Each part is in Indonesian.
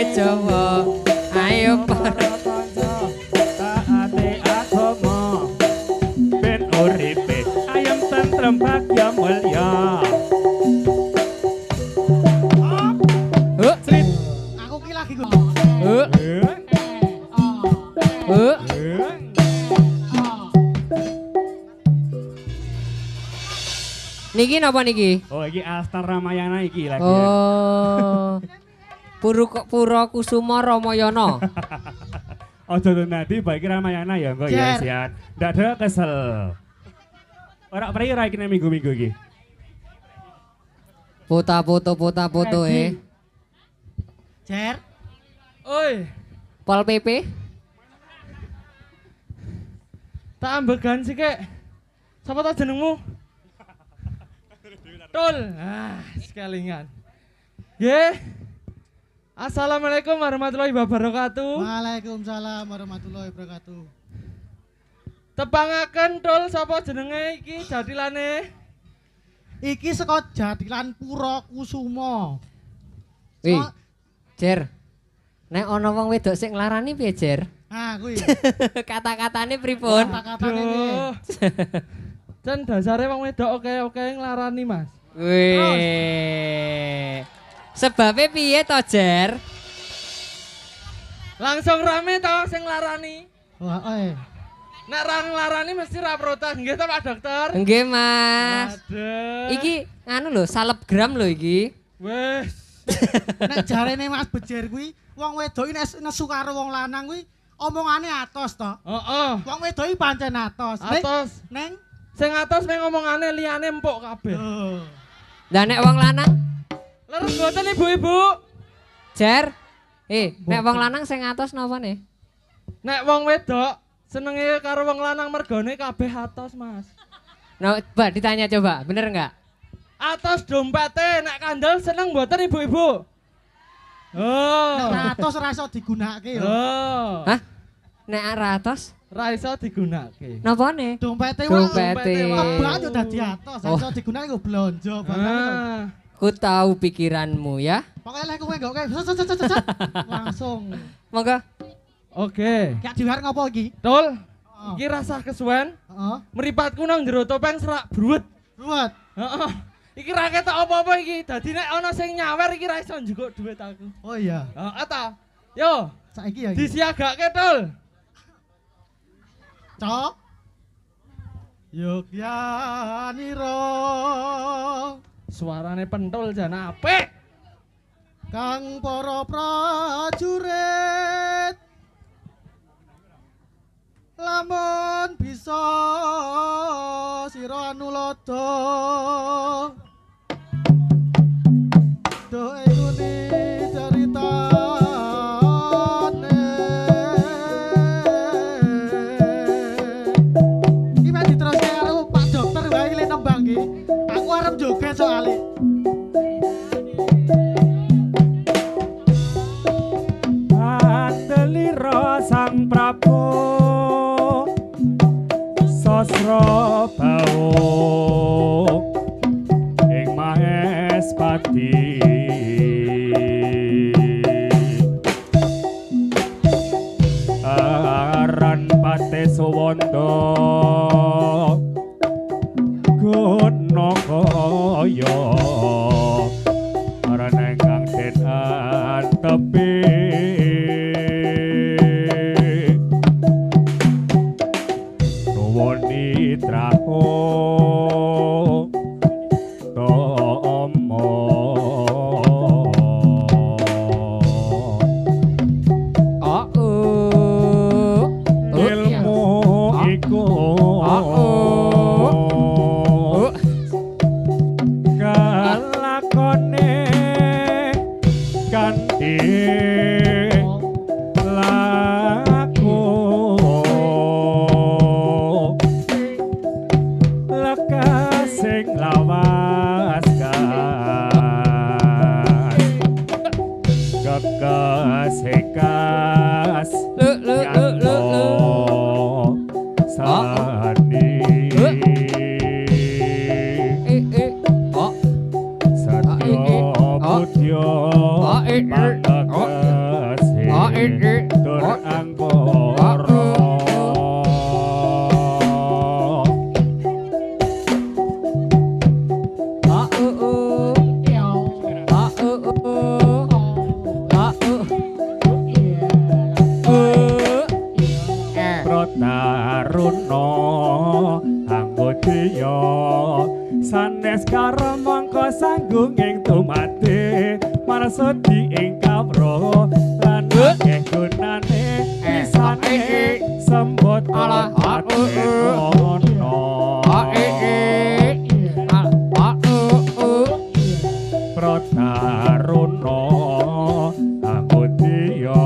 Jawa ayo para kanca taate agama ben uripe ayam tentrem bagya mulya. Srit. Aku ki lagi ku. Niki napa niki? Oh iki Astar Ramayana iki lagi. Oh. Pura Kusuma Ramayana. Ojo nanti bagi Ramayana ya engko ya sian. Ndak ada kesel. Ora prira iki minggu-minggu iki. Foto Jer. Oi, Pol PP. tak ambegan sih kek. Siapa tau jenengmu? Tul. Sekalingan. Nggih. Assalamualaikum warahmatullahi wabarakatuh. Waalaikumsalam warahmatullahi wabarakatuh. Tepangaken Tul sapa jenenge iki jadilane? Iki saka Jadilan Pura Kusuma. Wih. Jer. Nek ana wong wedok sing nglarani piye, Jer? Ah, kuwi. Kata-katane pripun? Kata-katane iki. Duh. Jan dasare wong wedok oke nglarani, Mas. Wih. Sebabe piye to, Jer? Langsung rame to sing nglarani. Wah, Nek ra nglarani mesti ra protes. Nggih to, Pak Dokter? Nggih, Mas. Aduh. Iki anu lho, salebgram lho iki. Wes. nek jarene Mas Bejer kuwi, wong wedok iki nek nesu karo wong lanang kuwi omongane atos to. Heeh. Wong wedok iki pancen atos. Atos. Neng. Sing atos meng ngomongane liyane empuk kabeh. Oh. Lah nek wong lanang, Leres boten Ibu-ibu? Jer. Nek wong lanang sing atos napa nih? Nek wong wedok senenge karo wong lanang mergone kabeh atos, Mas. Nah, coba ditanya coba, bener enggak? Atos dompete nek kandel seneng mboten Ibu-ibu? Oh. Nek atos ora iso digunakake yo. Oh. Hah? Nek ratos Ra iso digunakake. napa nih? Dompete Dompete. Kebat yo dadi atos, iso digunakake nggo blonjo Ah. Ku tahu pikiranmu ya. Pokoknya lek kowe enggak langsung. Monggo. Oke. Kayak diwar ngopo iki? Tul. Heeh. Iki rasah kesuwen. Heeh. Mripatku nang jero topeng serak bruwet. Ruwet. Heeh. Iki ra ketok apa-apa iki. Dadi nek ana sing nyawer iki ra iso njukuk dhuwit aku. Oh iya. Heeh ta. Yo, Saiki ya iki. disiagake Tul. Cok. Yogyaniro Suarane pentul jan apik. kang para prajurit lamun bisa sira anulada do nguni caritane iki mek diteruske karo Pak Dokter wae le nembang iki aku arep joget soalé Andelira Sang Prabu Sasra Bawa ing Mahespati aran Pate Suwanda Gunakaya aran ingkang den antepi nuwuni traho tomo ilmu iku kalakone kanthi laku lekas sing lawas kekas sani Satya Mutya Pangagem marsudi ing kawruh lan akeh gunane pisane sembut ala ono Protaruno Amudya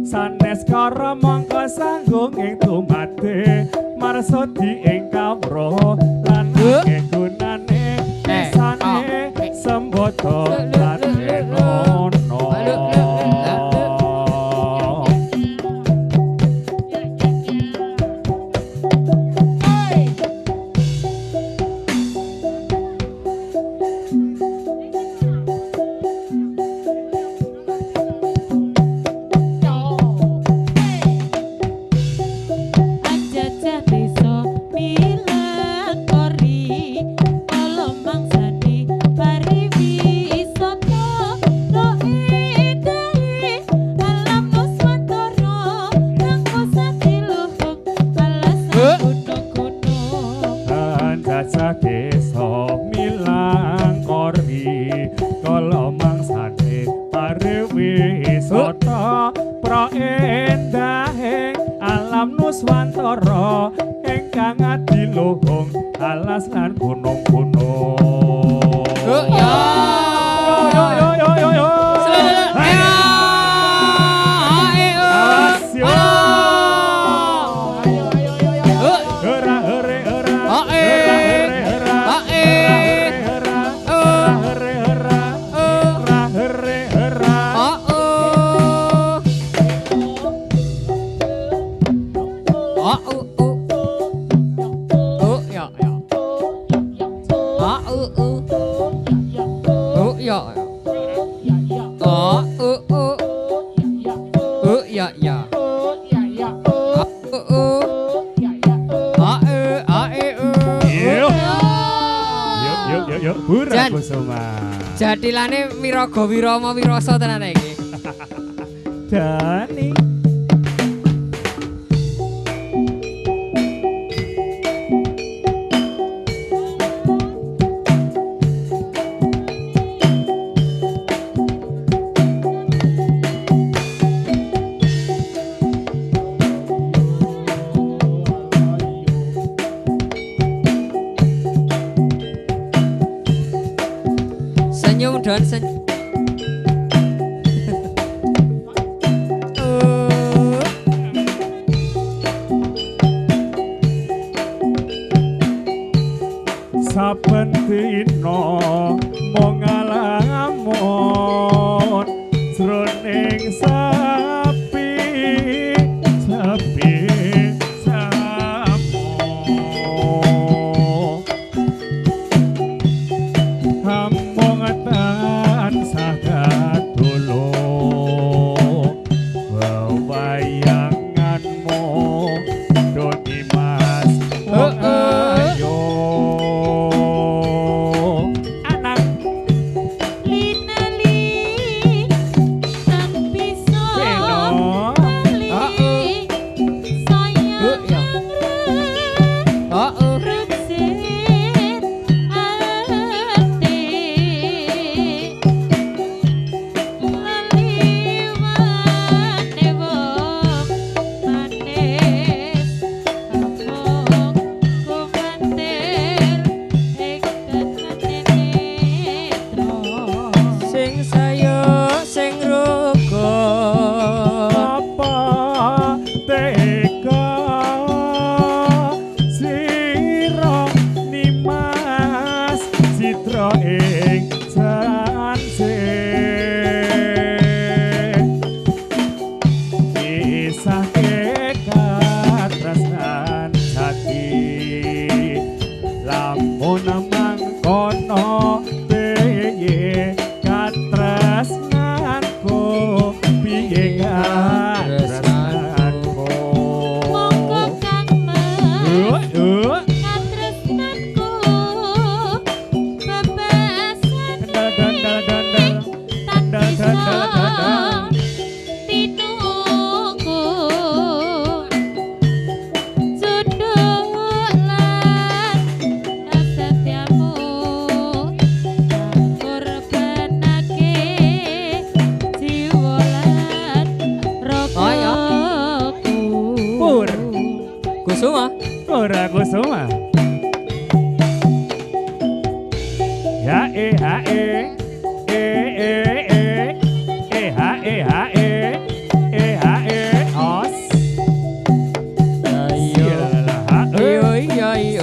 sanes kara mangka sanggung ing tumate marsudi ing kawruh lan akeh gunane pisane sembut ono Nuswantara ingkang adiluhung alas lan gunung-gunung. Yo yo yo yo yo. Jadilane Miraga Wirama Wirasa tenan iki. Dani senyum dan senyum. Saben dina mung ngalamun jroning sepi samu hamung tansah kadulu wayanganmu doni mas ayo Kusuma. Ya ha os. Ayo. Iyo iya iyo.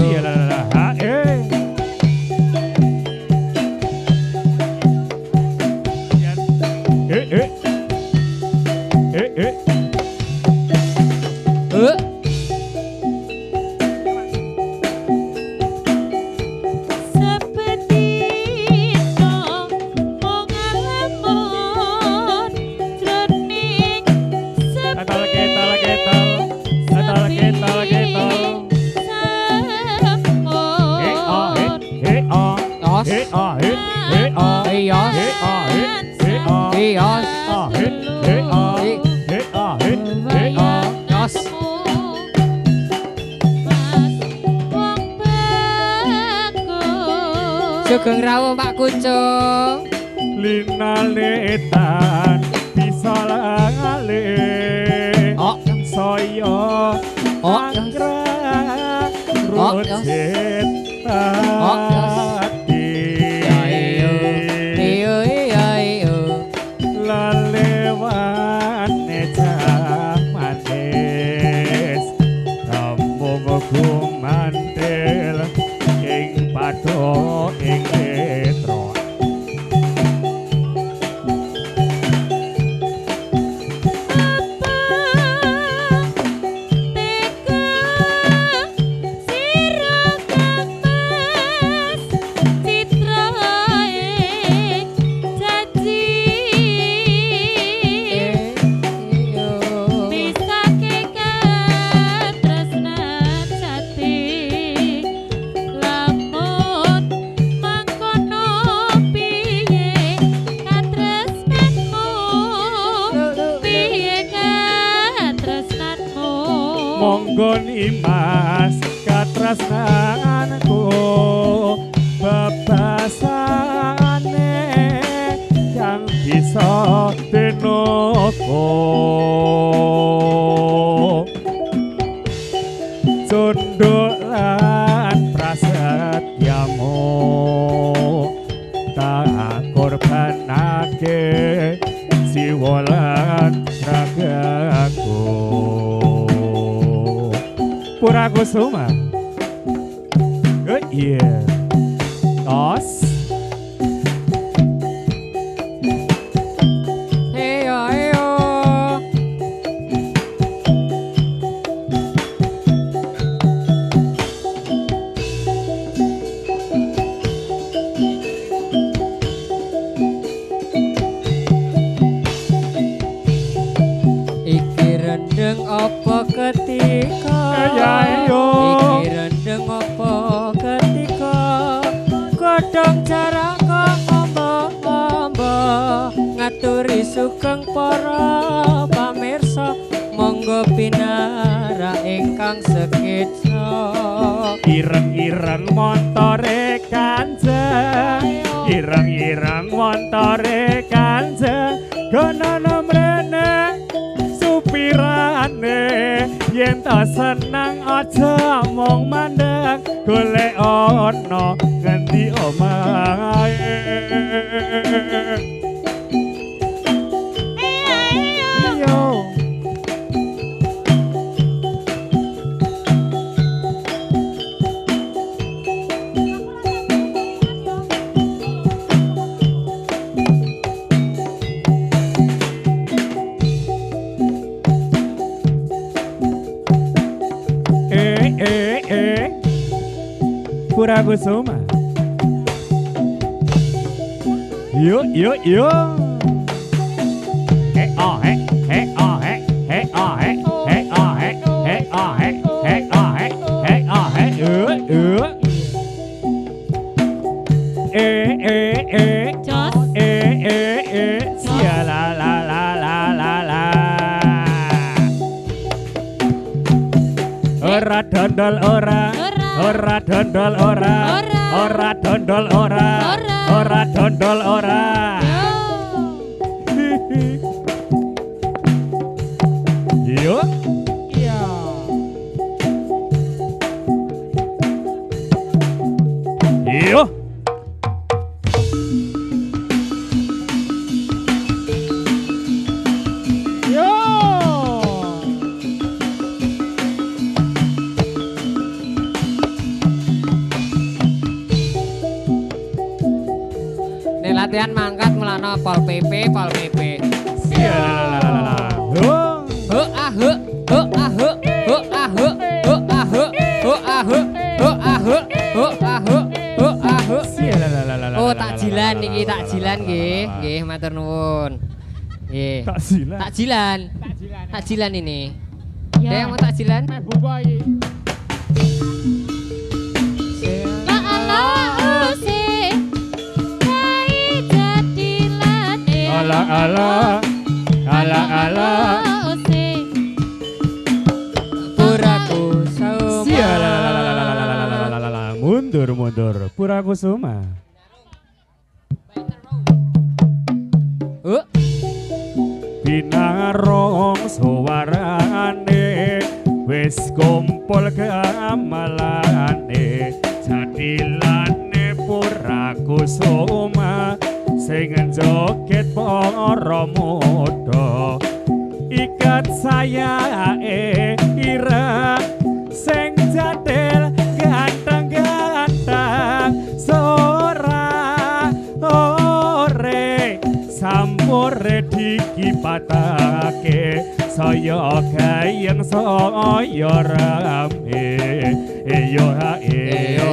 Sugeng rawuh Pak Kucung. Linaletan bisa langale. Saya anggrek rucet hati. Iyo iya iyo. Lalewane manis sambung gumantil ing padha ing netra. Monggo nimas katresnanku bebasane yang bisa dinoko condok lan prasetyamu tak korbanake jiwa lan ragaku. Pura Kusuma. Good year. Os. Heyo heyo. Iki rendeng apa ketika? Iki rendeng apa ketika godhong jarak ngombo-ngombo ngaturi sugeng para pamirsa monggo pinara ingkang seketsa ireng-ireng montore kanjeng ireng-ireng montore kanjeng gonono mrene supirane yen ta seneng aja mung mandang golek ana ngendi omahe. Iyo Pura Kusuma. Yo yo yo. Oh hey hey oh hey hey oh hey hey oh hey hey oh hey hey oh hey hey oh hey Jos. Sia la la la la la la. Ora dondol ora. Ora dondol ora. Ora dondol ora. Ora dondol ora. Yo. Iya. sampean mangkat melakno Pol PP, Pol PP. Sialalala. He ah he, he ah he, he ah he, he ah he, he ah he, he ah he, he ah he, he ah he. Sialalala. Oh, takjilan niki, takjilan nggih. Nggih, matur nuwun. Nggih. Takjilan. Takjilan. Takjilan ini. Ya. Dek mau takjilan? Buka iki. La ala ose kai jadilan Ala ala. Ala ala. ose Puraku sauma. Sialalala. Mundur mundur. Purakusuma. Binarong suwarane wis kumpul gamalane jadilane Purakusuma sing joget para muda ikat sayae ira sing jadil ganteng-ganteng sora ore sampure dikipatake saya gayeng saya rame eyo hae eyo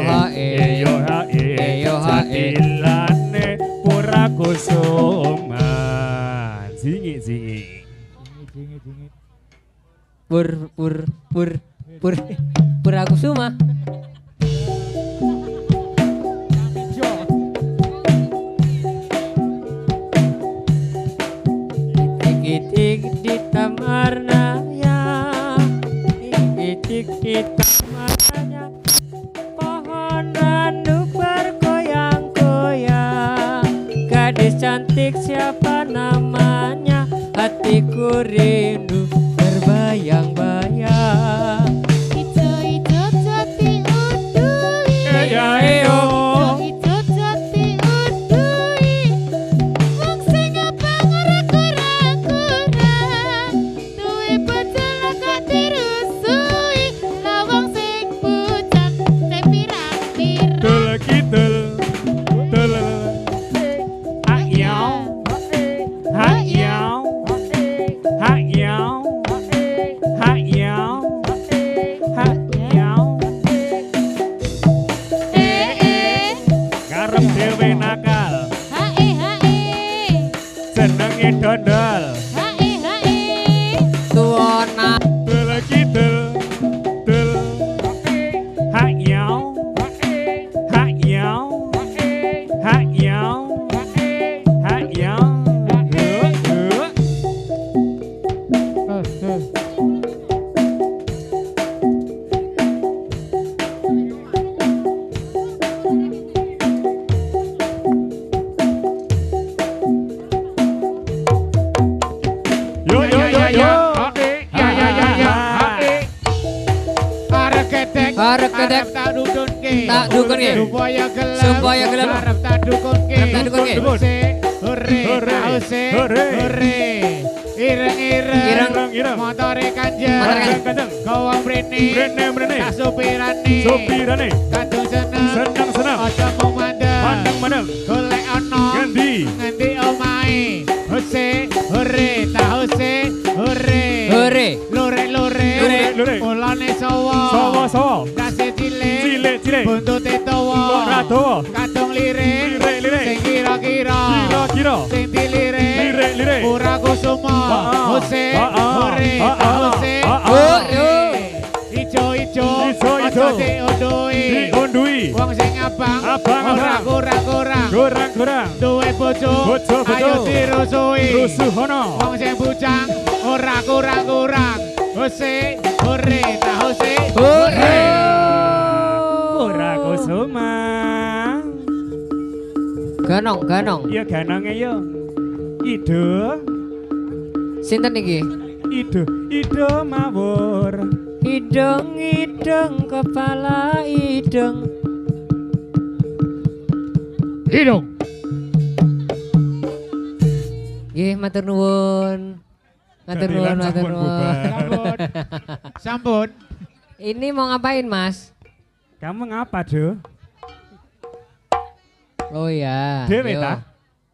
hae jadilane Purakusuma jingi Purakusuma. Itik di tamarnanya, itik di tamarnanya, pohon randu bergoyang-goyang, gadis cantik siapa namanya, hatiku rindu berbayang-bayang. ijo-ijo jati udui ijo jati udui wong sing abang ora kurang-kurang duwe bojo gak dirusui lawang sing pucat sing pirang-pirang Tul kidul tul hayau hayau hayau hayau hayau karep dhewe nakal hae jenenge dodol Tuona tul kidul tul hayau hayau hayau hayau yo yo yo yo Arep ketek. Arep ketek. Tak dukunke. Tak dukunke. Supaya gelem. Supaya gelem. Arep tak dukunke. Arep tak dukunke. Huse, hore, Hore. huse, Hore. hore. Ireng-ireng. Ireng. Motore kanjeng. Motore kanjeng. Kawang brene. Brene. Tak supirane. Sopirane Kantung seneng. seneng Ojo mung mandeng. mandeng Golek ono. ganti Ngendi omahe. Huse, hore, tak huse, hore. hore. Lore. Lore. Ulane sawa. sawo Dase cilik. cilik Buntute dawa. ora dawa Kadung lirik. Lirik. Sing kira-kira. kira Sing dilirik. Lirik. Purakusuma. Huse, hore, huse, Hore. Ijo-ijo. Ijo-ijo. Ojo diundui. diundui Wong sing abang. Abang. Ora kurang-kurang. gorang Duwe bojo. Bojo. Ayo dirusui. rusuh ono Wong sing bujang. Ora kurang-kurang. Huse, hore, tak huse. Hore. Purakusuma Ganong. ya ganange yo ido Sinten iki? ido mawur Idung kepala idung. Hidung. Nggih, matur nuwun. Matur nuwun. Sampun. Ini mau ngapain, Mas? kamu ngapa do Oh ya. Dewe yo. ta?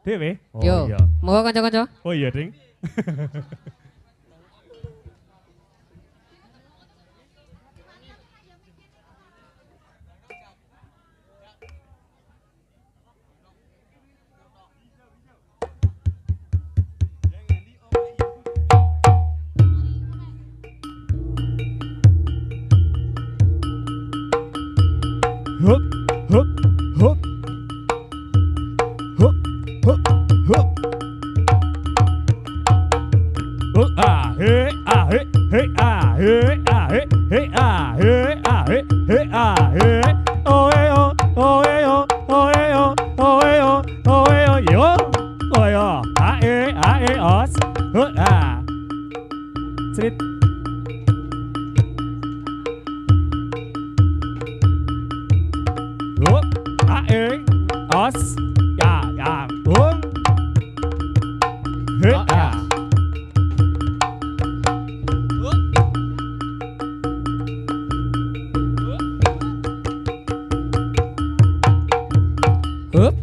Dewe? Oh Yo. iya. Monggo kanca-kanca. Oh iya, Ding. Hup, hup, hup. Hup, hup, hup. Hey, ah, hey, hey, ah, hey, ah, hey, hey, ah, hey, ah, hey, hey, ah, hey. Oh, hey, oh, oh, hey, oh, oh, hey, oh, oh, hey, oh, oh, hey, oh, yo. Oh, yo. Ah, hey, os. Ah. Srit. Hup, ah, hey, os. Ya, ya, bung. Hey, Oh, ya. ah. Hup.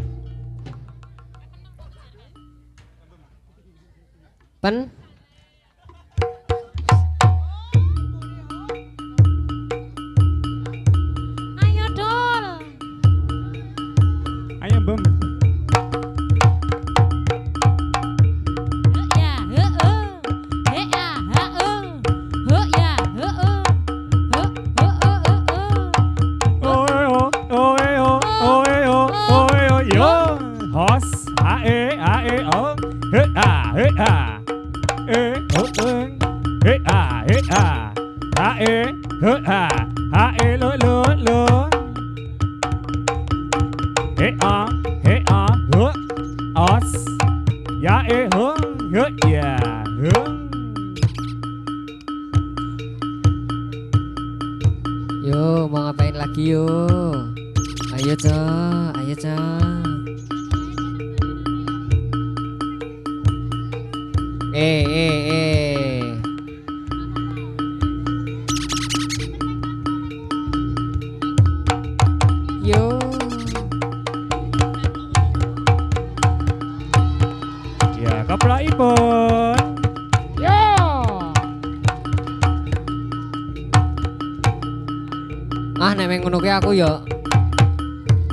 Pen. Ayo dol. Ayo, Bem. Ya, heeh. He ya, heeh. He ya, heeh. He, Yo, hos, oh, he, ah, lo, he, os, ya, ya, Yo, mau ngapain lagi yo? Ayo, Cok. Ayo, Cok. Eh. Yo. ya, keplaipun. Yo. Ah, nek meng ngono kuwi aku yo.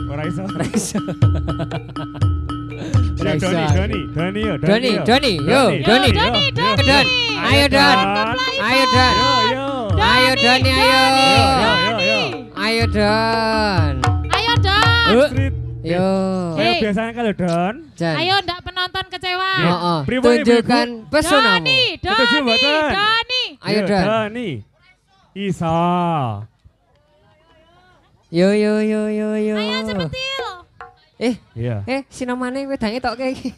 Ora iso. Ora iso. Ya, Ora iso. Doni, yo, Doni, yo. Doni. Doni, Ayo, Don. Ayo, Don. Ayo, Don. Yo. Ayo, Doni, ayo. Yo. Ayo, Don. Ayo Don. Street. Yo. Hei. Biasanya kalau Don. Jan. Ayo ndak penonton kecewa. Heeh. Pribadi, Tunjukkan pesonamu. Doni, Setuju, Doni, mboten? Doni. Ayo, Don. Doni. Iso. Yo. Ayo cepetil. Iya. Sinomane wedange tok iki.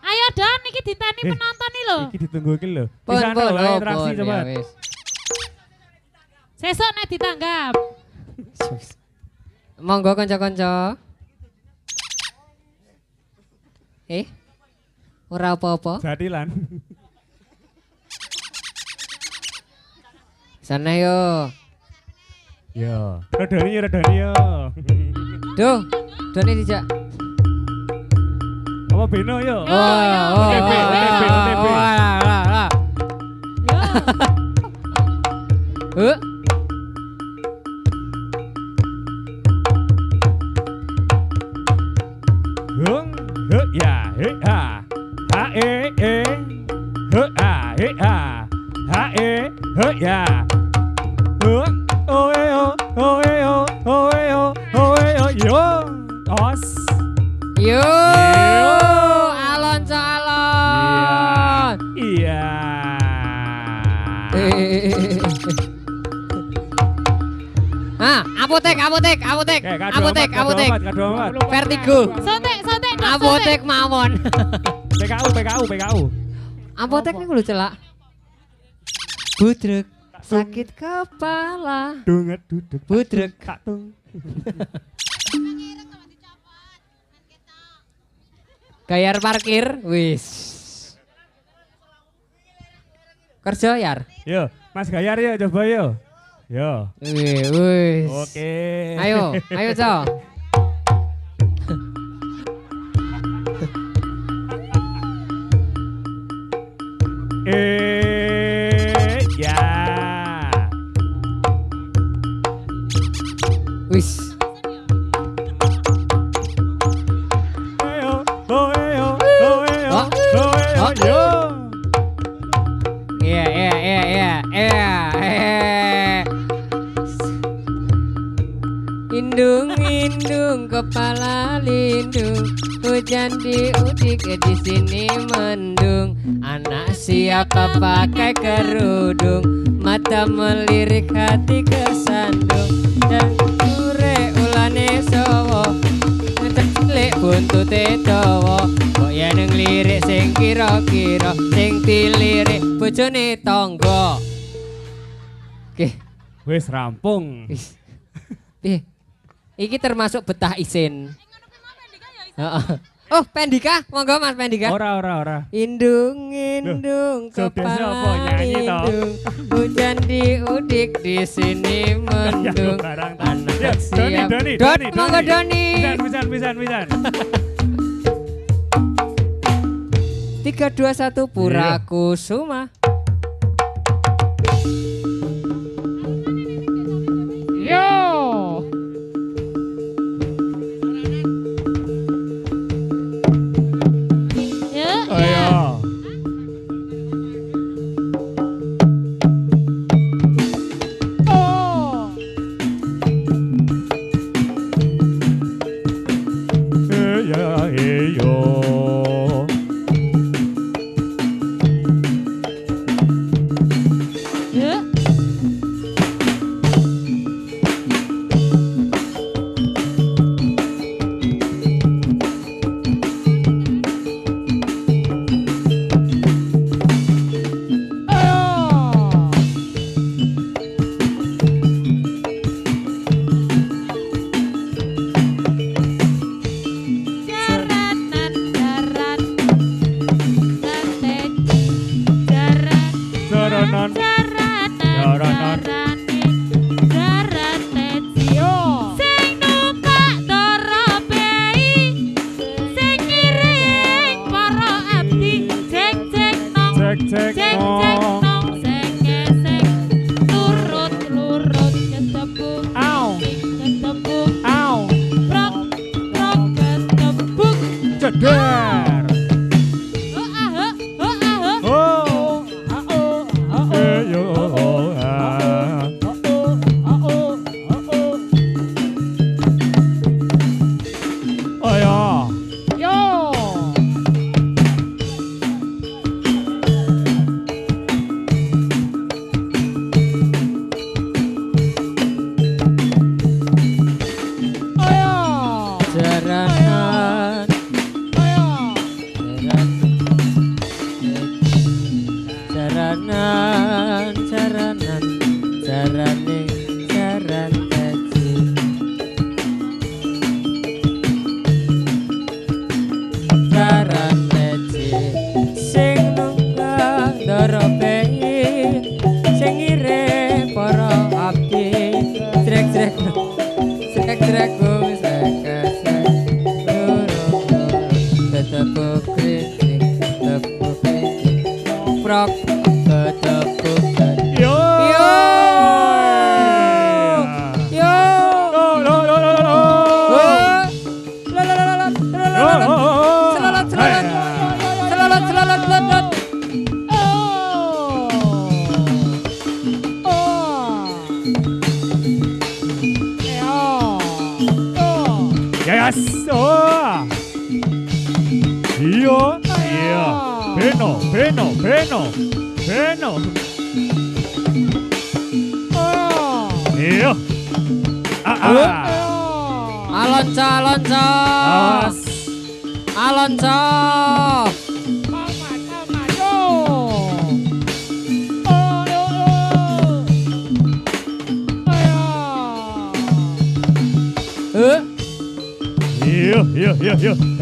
Ayo Don, iki diteni penonton nih lho. Iki ditunggu iki lho. Di Pon, sana pon, wae oh, interaksi pon, coba. ya wis. Sesuk nek ditanggap. Monggo kanca-kanca. Ora apa-apa. Jadilan. Sana yo. Yo. Redoni yo. Duh, Doni dijak. Apa Beno yo? Yo, yo, OTP, yo, OTP, yo. OTP. Lah. Yo. Hung, he, ya, he, ha. Ha, he, ha, he, ha. Ha, he, ya. Hung, oh, yo. Os. Yo. Yo. Alon calon. Iya. Apotek. Oke, kado amat. Vertigo. Sotek, Dok, Apotek mawon. PKU. Apotek niku lho celak. Budrek sakit kepala. Dunget duduk. Budrek. Katung. Gayar parkir, wis. Kerja yar. Yo, Mas Gayar yo coba yo. Yo. Wis. Oke. Ayo, Cok. yo. Indung kepala lindung, hujan diudik di sini mendung. Anak siapa pakai kerudung, mata melirik hati kesandung. Dan sore ulane sowo, ngecek buntute dawa. Kok ya neng lirik sing kira-kira, sing dilirik bojone tangga. Oke, Wis rampung. Iki termasuk betah isin. Oh, Pendika, monggo Mas Pendika. Ora. Indung Loh, biasa apa nyanyi toh? lindung, hujan diudik di sini mendung. Anak siap. Doni. Monggo Doni. Pisan. 3, 2, 1 Pura Kusuma. Yo. Ayo.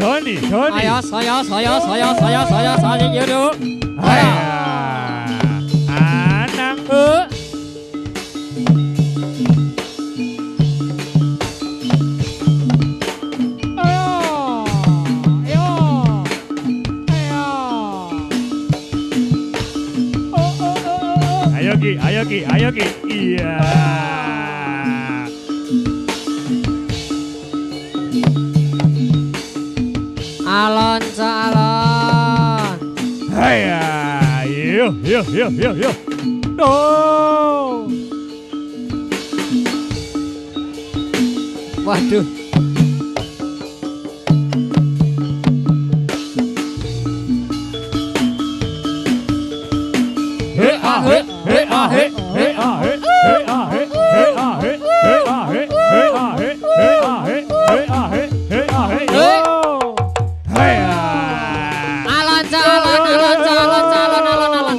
Doni. Ayo, saya yuk. Ayo. Anak. Ayo Ki. Iya. Alonso calon. Haya, yuk. No. Waduh. Alon calon, alon.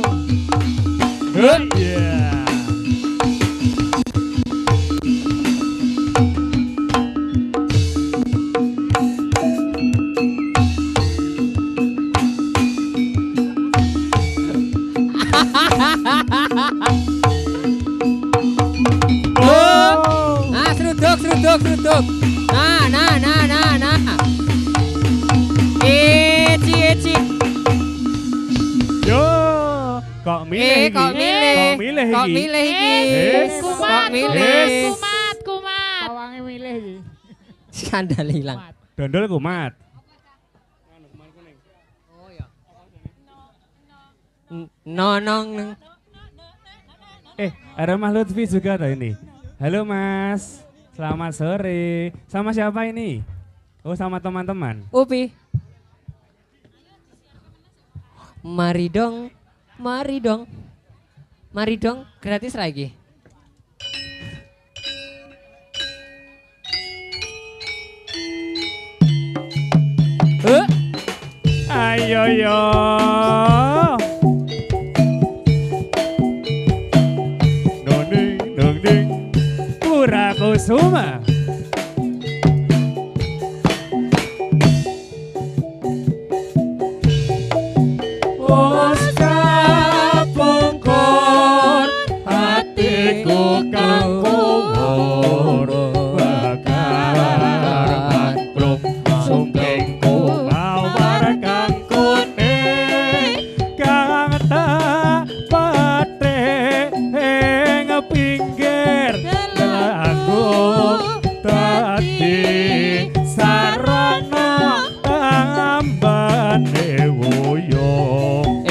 Ah, seruduk. Nah. Eci. Yo, kok milih iki? Kok milih iki? Kumat. Pawange milih iki. Skandal hilang. Dondol kumat. Nonong. Ada Mas Lutfi juga ada ini. Halo Mas, selamat sore. Sama siapa ini? Oh, sama teman-teman. Upi. Mari dong, gratis lagi. Ayo yo. Ding. Pura Kusuma. Pungkur hatiku kang kumur bakar mangrung sumpingku mawar kang kuning kang tak pate ing pinggir lagu tadi sarana ambane wuyung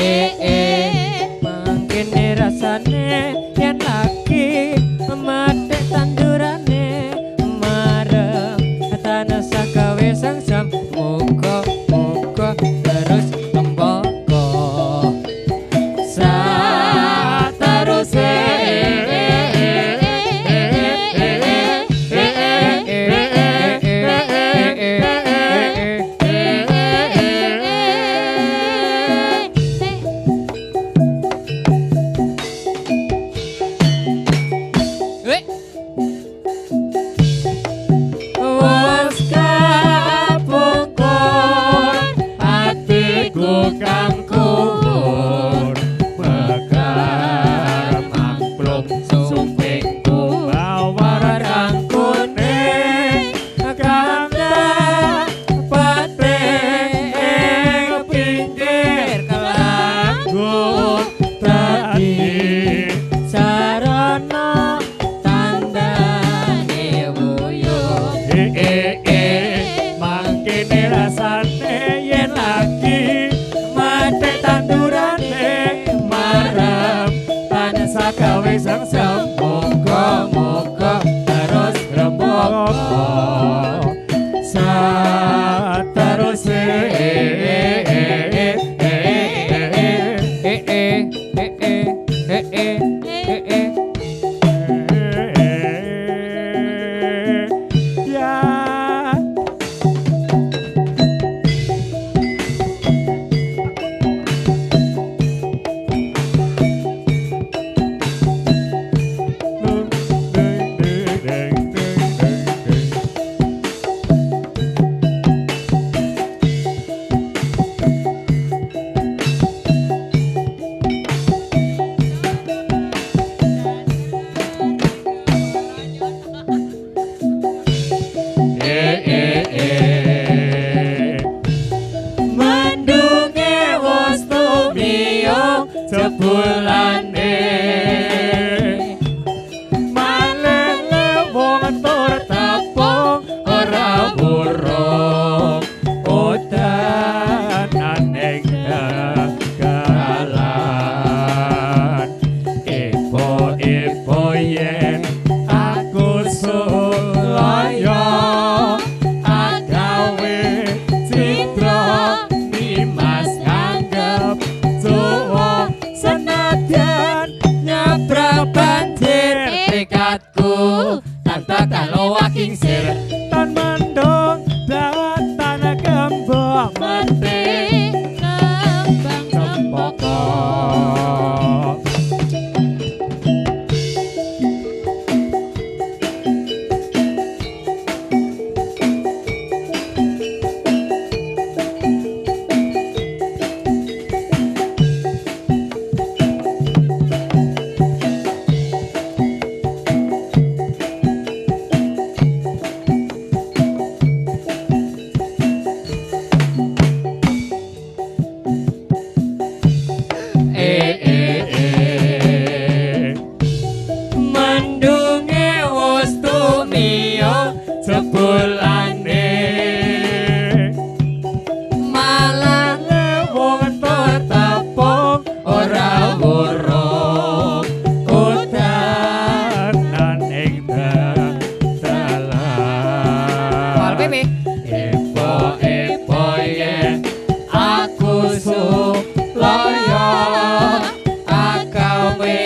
Sulaya agawe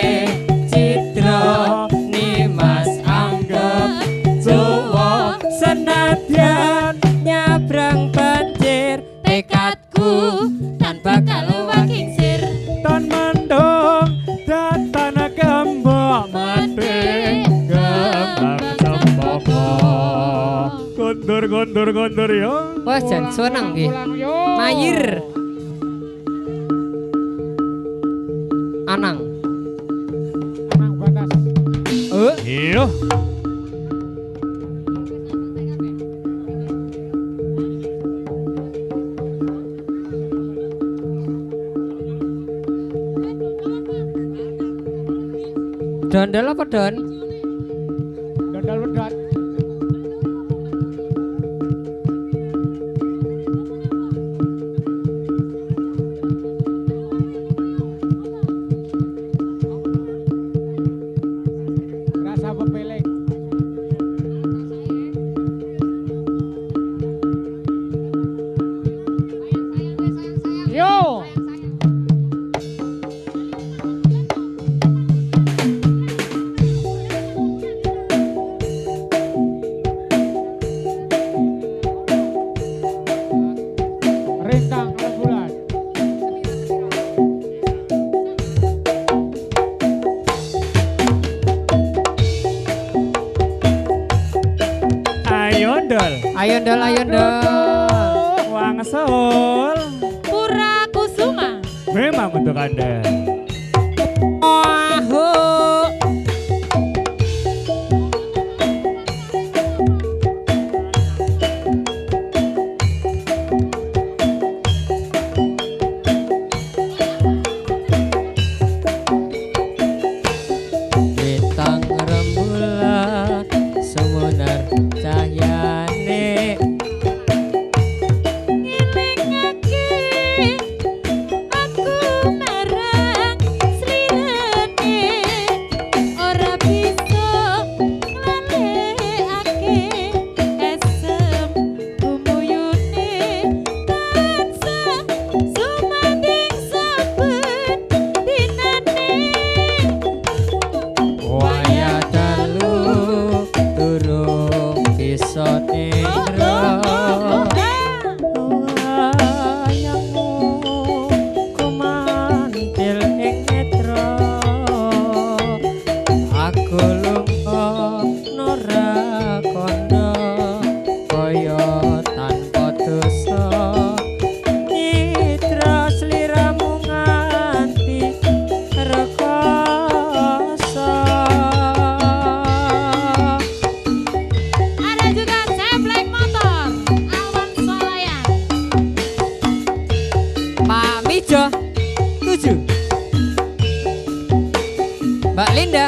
citra Nimas anggap Jawa senadyan nyabrang banjir tekadku tanpa kalau wakingsir Tan mendung datan gembok mati gembang cempaka Gondor yo wah jan seneng nggih mayir anang batas. Iyo dondol apa don Dodol wedot. Rasa pepelek. Yo. Rintang rembulan. Ayondol ayo ndol Wangsul Pura Kusuma. memang untuk Anda. bintang rembulan sumunar cahyane Ngilingake aku marang slirene ora bisa nglalekake esem bumuyune tansah sumanding saben dinane waya dalu durung bisa nindra wayangmu kumantil ing netra aku lunga nora kono kaya tanpa dosa nitra sliramu nganti rekoso Ada juga Ceplek Motor Awan Solaya. Pak Mijo 7 Mbak Linda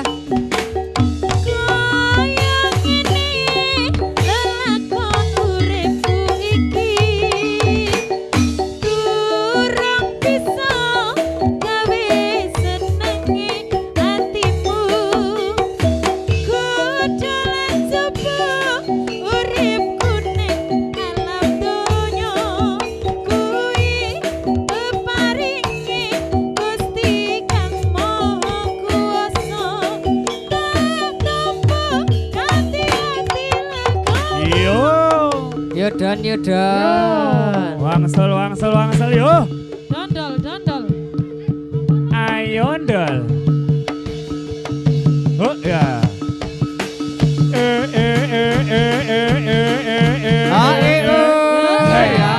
Kaya ngene lelakon uripku iki durung bisa gawe senenge hatimu kudalan coba uripku ning alam donya kuwi peparinge Gusti Kang Maha Kuwasa tak tampa kanthi ati lakon. Iyo Yodon Wangsul yo Dondol Ayondol Oh ya ya.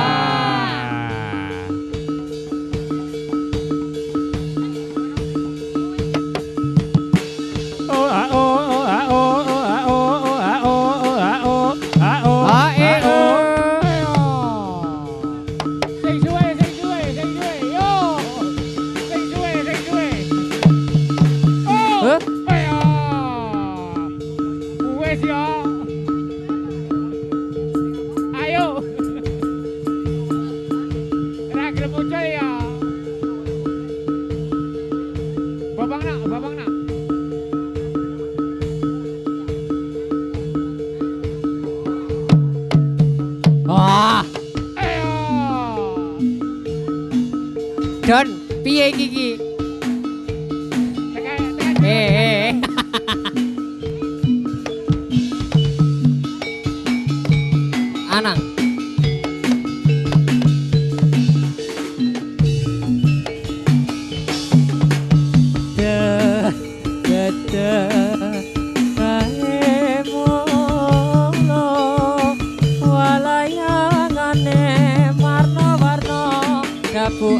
Sing suwe, yo. Sing suwe. Oh. Huh? Ayo. Wes yo. Ayo. Ra gelem muncul ya. Babang nak. Wah, Ayo. Don, piye iki? Anang.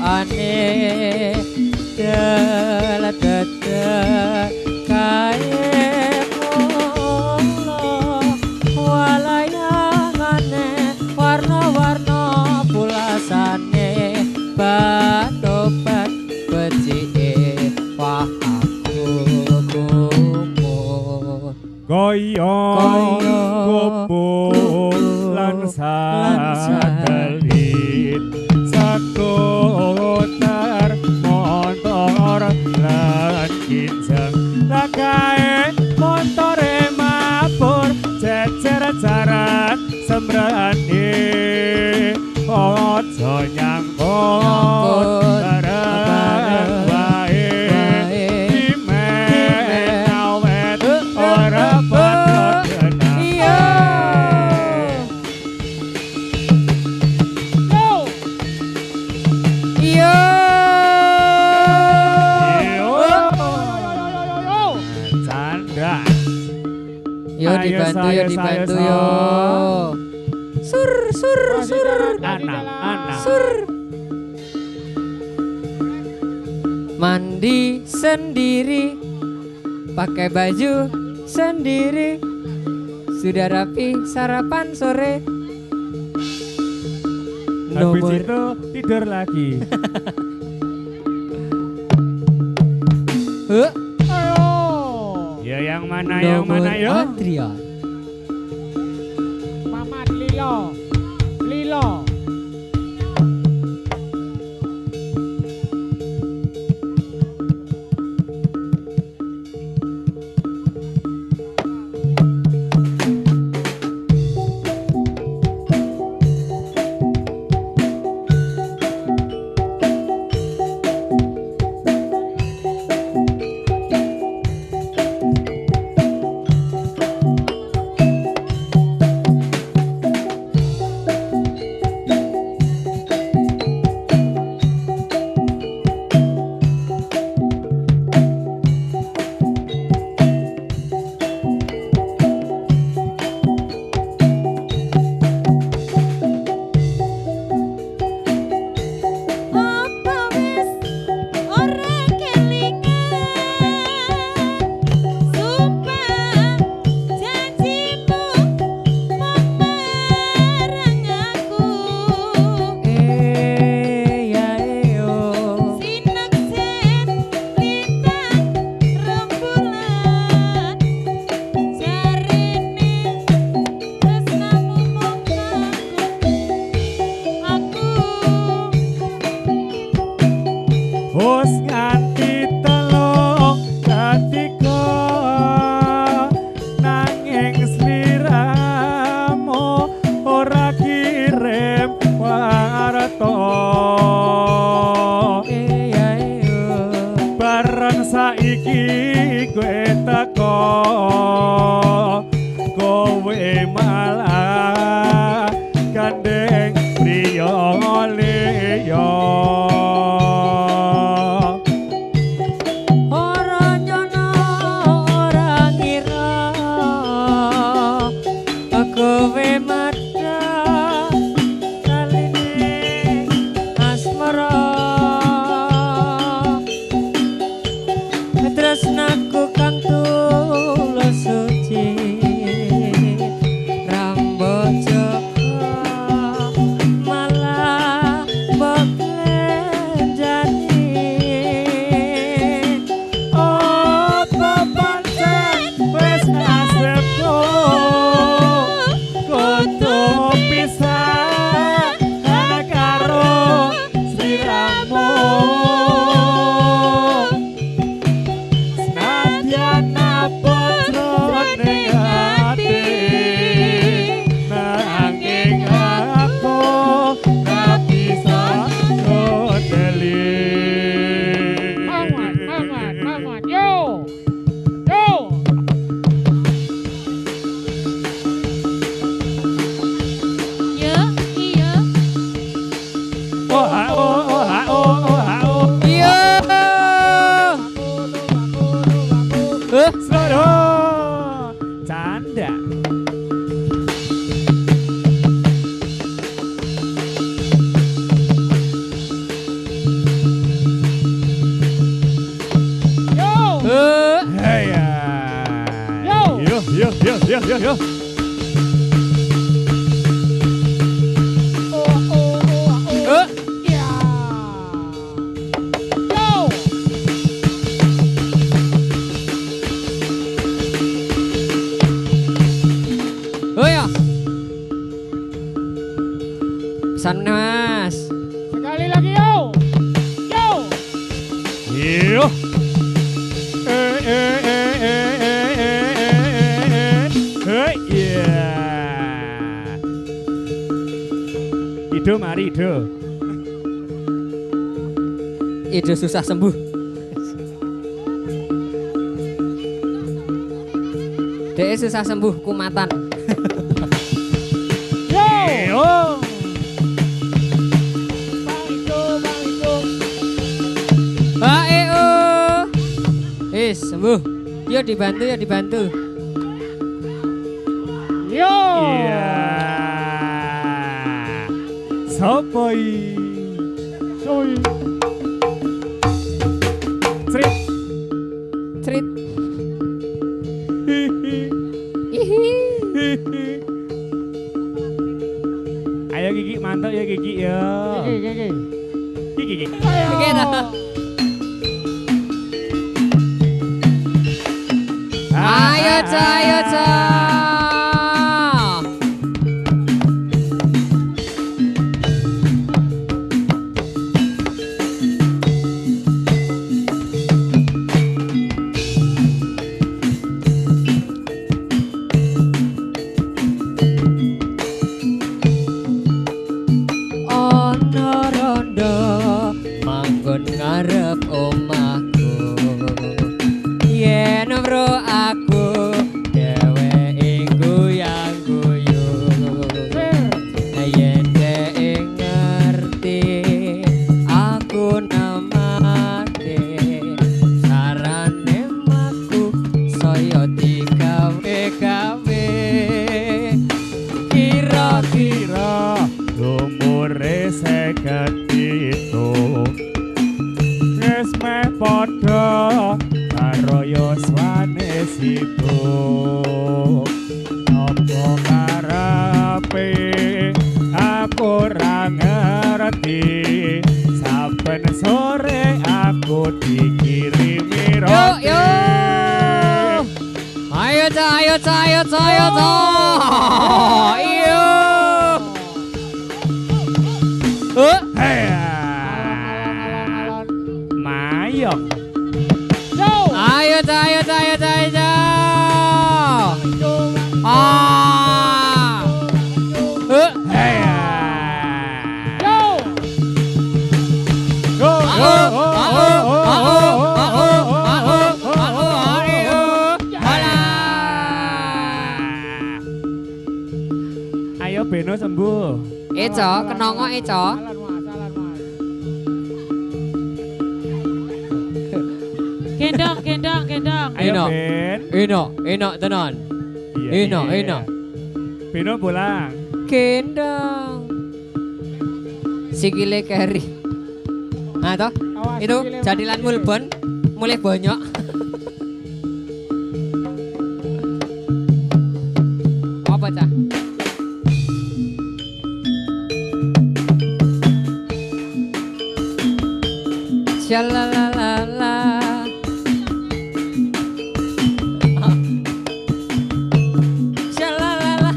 Ane dela kae mula walayangane warna-warna pulasane batobat becike wah aku kumur Koyo kumpul lan satelit sakotar motor lan kinceng lakae motore mabur jejer jaran sembrani ojo nyangkut bareng wae dimen awet ora padha kenal Yo dibantu yo. Sur. anak Sur. Mandi sendiri, pakai baju sendiri, sudah rapi sarapan sore. habis itu tidur lagi. Ya yang mana yo? Adrian. Mamat Lilo. Bos nganti telu ketika nanging sliramu ora kirim warta bareng saiki kowe teko kowe malah gandeng priya liya Slodoh. Canda. Hey ya. Yo. Ya. Pesan Mas. Sekali lagi yo. Yo. Ido mari Ido. Ide susah sembuh. Dek susah sembuh kumatan. Yo. Sembuh. Yo dibantu. Yo. Iya. Sopo i? Soy. Cerit. Ihi. Ayo Gigi mantap ya Gigi ya. Gigi. Oke dah. Ayo Ca. Ono rondo manggon ngarep omahku. Yen bro aku dheweke guyang-guyu. Yen dhek ngerti aku namake sarane maku saya digawe-gawe. Kira-kira umure 57 wis meh padha karo yuswane situ. Apa karepe aku ora ngerti, saben sore aku dikirimi roti. Yo. Ayo Ca. Iyo. Hey, mayok. Ayo Ca. Hey, Ayo Beno sembuh. Eco, kenongo Eco. Gendong. Ayo Eno. Ben. Eno tenan. Iya. Eno. Beno pulang. Gendong. Sikile keri. Nah toh, itu jadilan mulbon mulai bonyok. Apa Cah? Shalalala. Shalalala.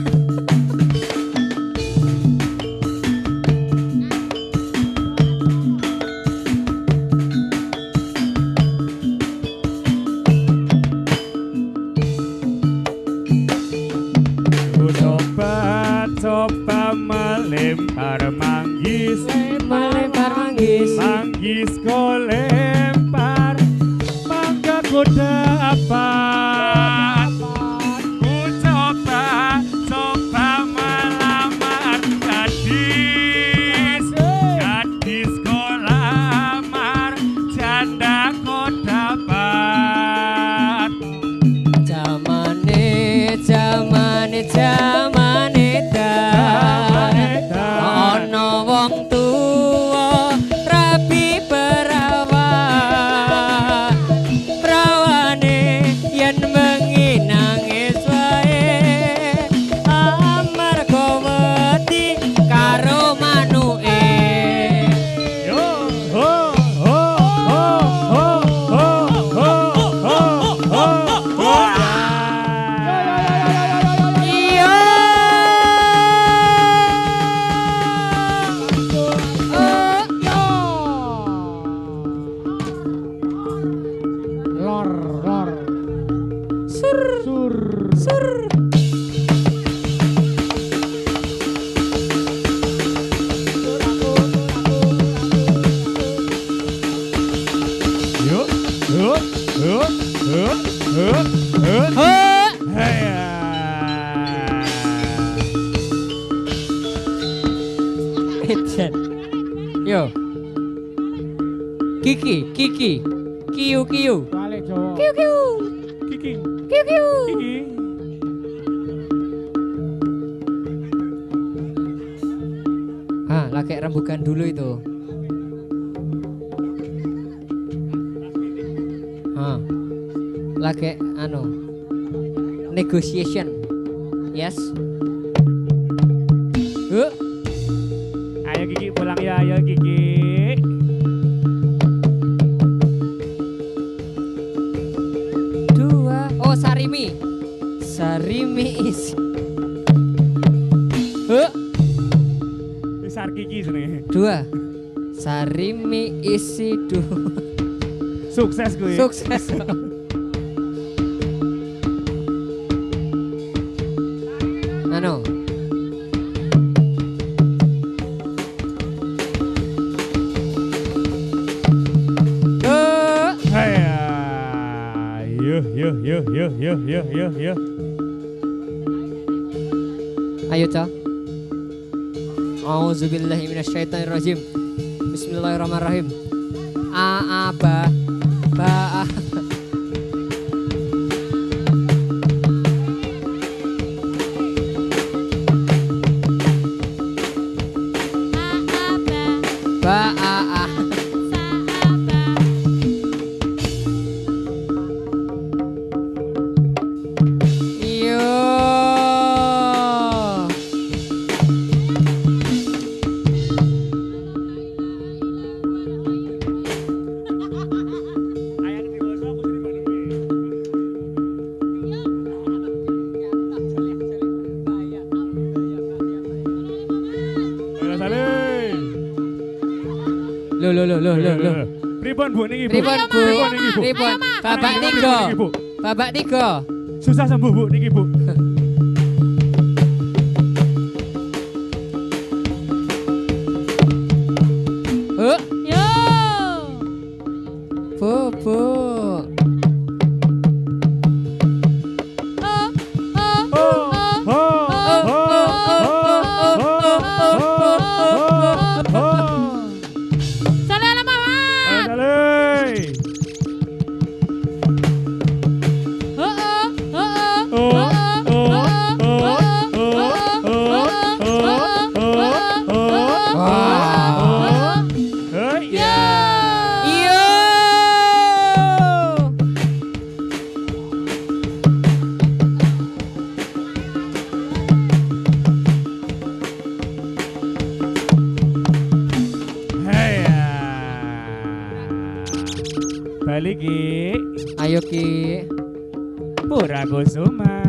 Ku coba melempar manggis. Melempar manggis. Manggis ku lempar, maka ku dapat. Ku coba melamar gadis. Gadis ku lamar, janda ku dapat. Ejen. Yo. Kiki. Kiu. Balik Jawa. Kiki. Lagi rembukan dulu itu. Lagi negotiation. Yes. Ayo Kiki pulang ya, ayo Kiki. Dua. Oh, Sarimi is. Besar Kiki sini. Dua. Sarimi isi dua. Sukses gue. Sukses. Yo. Ayo, Cak. Auzubillahi minasyaitonirrajim. Bismillahirrahmanirrahim. Ba. Loh. Pripun Bu niki Bu? Pripun, Bu? Niki Bu? Pripun? Babak Niki, 3. Bu. Babak 3. Susah sembuh Bu niki Bu. Yo. Bu. Balik Ki. Ayo, Ki. Pura Kusuma.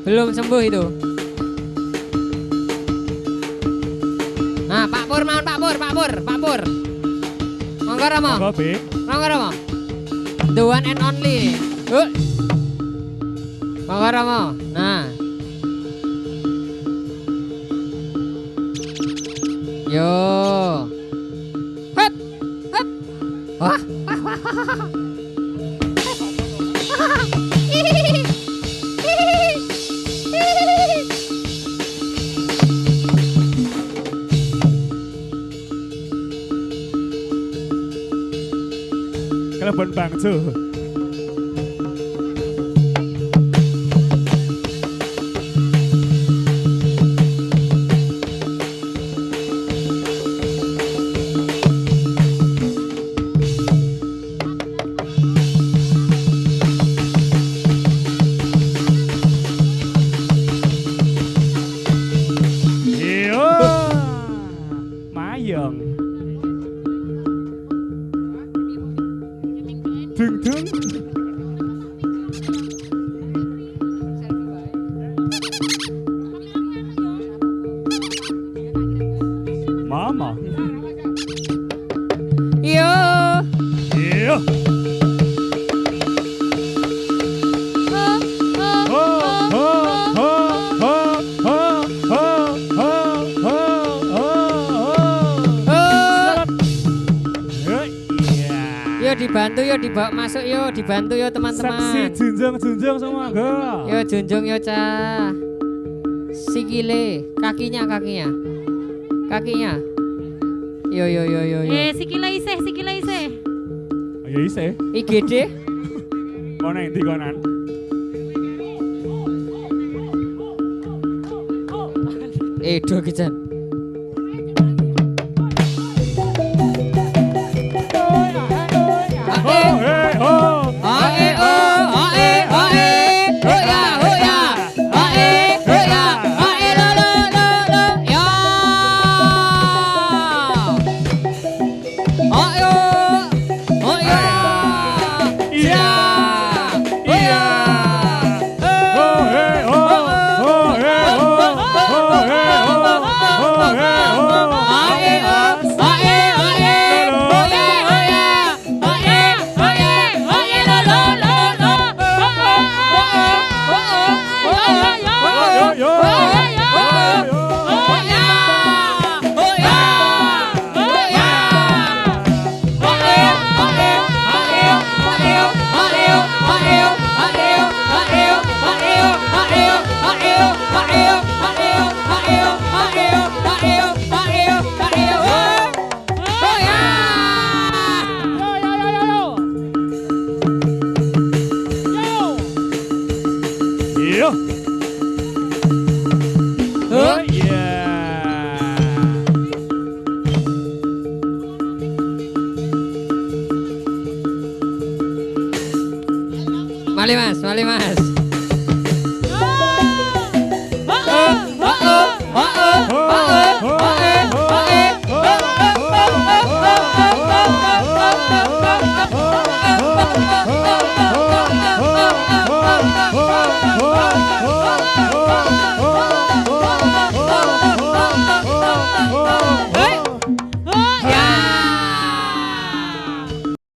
Belum sembuh itu. Nah, Pak Pur. Monggo Rama. Kopi. Monggo Rama. The one and only. Monggo Rama. Nah. Yo. Hep. Wah. Kelebon bangsu. Yo. Mayong. Dung. Mama. Yo. Iya. Yo dibantu yo dibawa masuk yo dibantu yo teman-teman. Saksi junjung semua enggak. Yo junjung yo cah. Sikile, kakinya. Yo. Sikile isih. Ya isih. IGD. Kono endi konan? Do kijan. Mali mas.